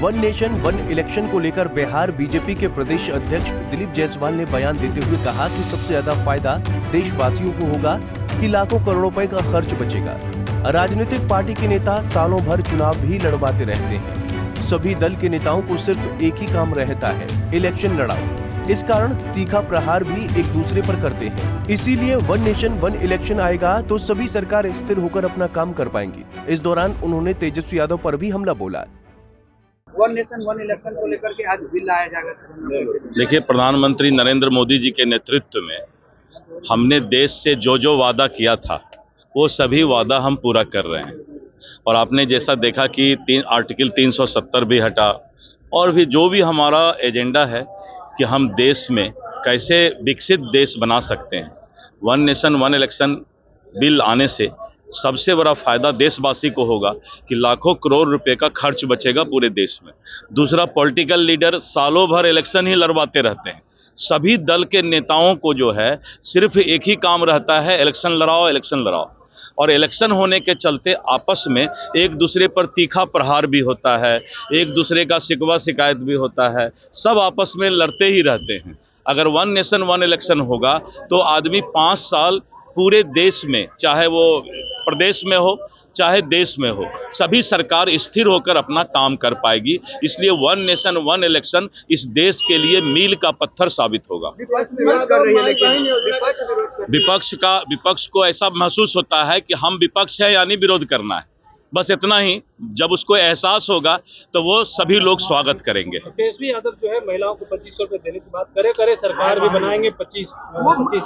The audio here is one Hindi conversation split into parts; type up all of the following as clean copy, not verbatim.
वन नेशन वन इलेक्शन को लेकर बिहार बीजेपी के प्रदेश अध्यक्ष दिलीप जायसवाल ने बयान देते हुए कहा कि सबसे ज्यादा फायदा देशवासियों को होगा कि लाखों करोड़ रुपए का खर्च बचेगा। राजनीतिक पार्टी के नेता सालों भर चुनाव भी लड़वाते रहते हैं। सभी दल के नेताओं को सिर्फ एक ही काम रहता है, इलेक्शन लड़ाओ। इस कारण तीखा प्रहार भी एक दूसरे पर करते हैं। इसीलिए वन नेशन वन इलेक्शन आएगा तो सभी सरकार स्थिर होकर अपना काम कर पाएंगी। इस दौरान उन्होंने तेजस्वी यादव पर भी हमला बोला। वन नेशन वन इलेक्शन को लेकर के आज बिल लाया जाएगा। देखिए, प्रधानमंत्री नरेंद्र मोदी जी के नेतृत्व में हमने देश से जो वादा किया था वो सभी वादा हम पूरा कर रहे हैं। और आपने जैसा देखा कि आर्टिकल 370 भी हटा और भी जो भी हमारा एजेंडा है कि हम देश में कैसे विकसित देश बना सकते हैं। One nation one election bill आने से सबसे बड़ा फायदा देशवासी को होगा कि लाखों करोड़ रुपए का खर्च बचेगा पूरे देश में। दूसरा, पॉलिटिकल लीडर सालों भर इलेक्शन ही लड़वाते रहते हैं। सभी दल के नेताओं को जो है सिर्फ एक ही काम रहता है, इलेक्शन लड़ाओ, इलेक्शन लड़ाओ। और इलेक्शन होने के चलते आपस में एक दूसरे पर तीखा प्रहार भी होता है, एक दूसरे का शिकवा शिकायत भी होता है, सब आपस में लड़ते ही रहते हैं। अगर वन नेशन वन इलेक्शन होगा तो आदमी 5 साल पूरे देश में, चाहे वो प्रदेश में हो चाहे देश में हो, सभी सरकार स्थिर होकर अपना काम कर पाएगी। इसलिए वन नेशन वन इलेक्शन इस देश के लिए मील का पत्थर साबित होगा। विपक्ष को ऐसा महसूस होता है कि हम विपक्ष है यानी विरोध करना है, बस इतना ही। जब उसको एहसास होगा तो वो सभी लोग स्वागत करेंगे। तेजस्वी यादव जो है महिलाओं को 2500 रुपए देने की बात करे सरकार भी बनाएंगे 25।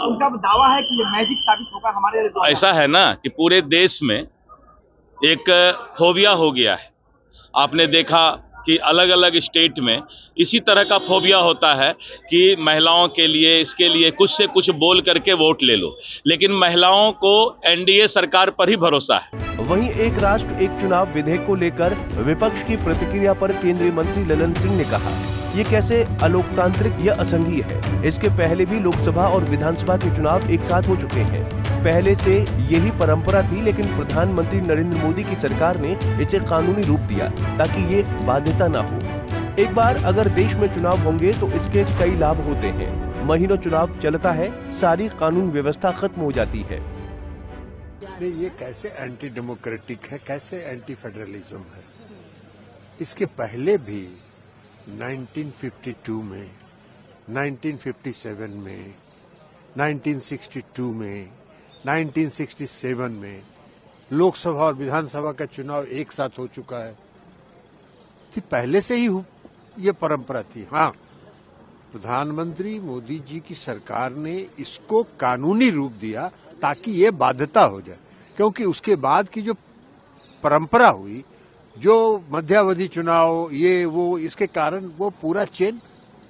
उनका दावा है कि ये मैजिक साबित होगा हमारे। ऐसा है ना कि पूरे देश में एक फोबिया हो गया है। आपने देखा कि अलग अलग स्टेट में इसी तरह का फोबिया होता है कि महिलाओं के लिए, इसके लिए कुछ से कुछ बोल करके वोट ले लो, लेकिन महिलाओं को एनडीए सरकार पर ही भरोसा है। वहीं एक राष्ट्र एक चुनाव विधेयक को लेकर विपक्ष की प्रतिक्रिया पर केंद्रीय मंत्री ललन सिंह ने कहा, ये कैसे अलोकतांत्रिक या असंघीय है। इसके पहले भी लोकसभा और विधानसभा के चुनाव एक साथ हो चुके हैं। पहले से यही परंपरा थी, लेकिन प्रधानमंत्री नरेंद्र मोदी की सरकार ने इसे कानूनी रूप दिया ताकि ये बाध्यता न हो। एक बार अगर देश में चुनाव होंगे तो इसके कई लाभ होते हैं। महीनों चुनाव चलता है, सारी कानून व्यवस्था खत्म हो जाती है। ये कैसे एंटी डेमोक्रेटिक है, कैसे एंटी फेडरलिज्म है। इसके पहले भी 1952 में, 1957 में, 1962 में, 1967 में लोकसभा और विधानसभा का चुनाव एक साथ हो चुका है। कि पहले से ही ये परंपरा थी। हाँ, प्रधानमंत्री मोदी जी की सरकार ने इसको कानूनी रूप दिया ताकि ये बाध्यता हो जाए, क्योंकि उसके बाद की जो परंपरा हुई, जो मध्यावधि चुनाव ये वो, इसके कारण वो पूरा चेन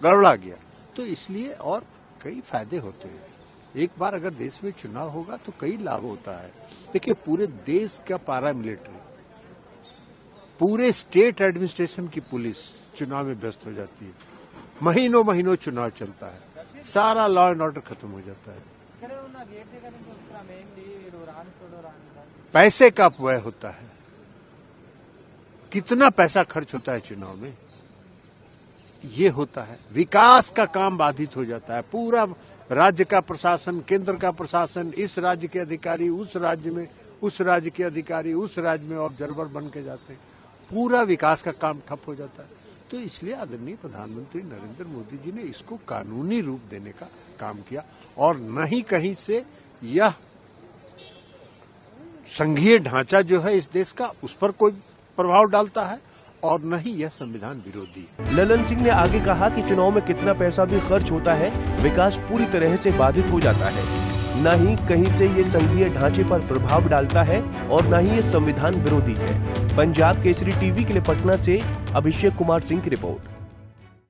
गड़बड़ा गया। तो इसलिए और कई फायदे होते हैं। एक बार अगर देश में चुनाव होगा तो कई लाभ होता है। देखिए, पूरे देश का पैरामिलिट्री, पूरे स्टेट एडमिनिस्ट्रेशन की पुलिस चुनाव में व्यस्त हो जाती है। महीनों चुनाव चलता है, सारा लॉ एंड ऑर्डर खत्म हो जाता है। पैसे का व्यय होता है, कितना पैसा खर्च होता है चुनाव में, ये होता है। विकास का काम बाधित हो जाता है। पूरा राज्य का प्रशासन, केंद्र का प्रशासन, इस राज्य के अधिकारी उस राज्य में, उस राज्य के अधिकारी उस राज्य में ऑब्जर्वर बन के जाते हैं। पूरा विकास का काम ठप हो जाता है। तो इसलिए आदरणीय प्रधानमंत्री नरेंद्र मोदी जी ने इसको कानूनी रूप देने का काम किया, और न ही कहीं से यह संघीय ढांचा जो है इस देश का, उस पर कोई प्रभाव डालता है, और न ही यह संविधान विरोधी है। ललन सिंह ने आगे कहा कि चुनाव में कितना पैसा भी खर्च होता है, विकास पूरी तरह से बाधित हो जाता है। न ही कहीं से ये संघीय ढांचे पर प्रभाव डालता है और न ही ये संविधान विरोधी है। पंजाब केसरी टीवी के लिए पटना से अभिषेक कुमार सिंह की रिपोर्ट।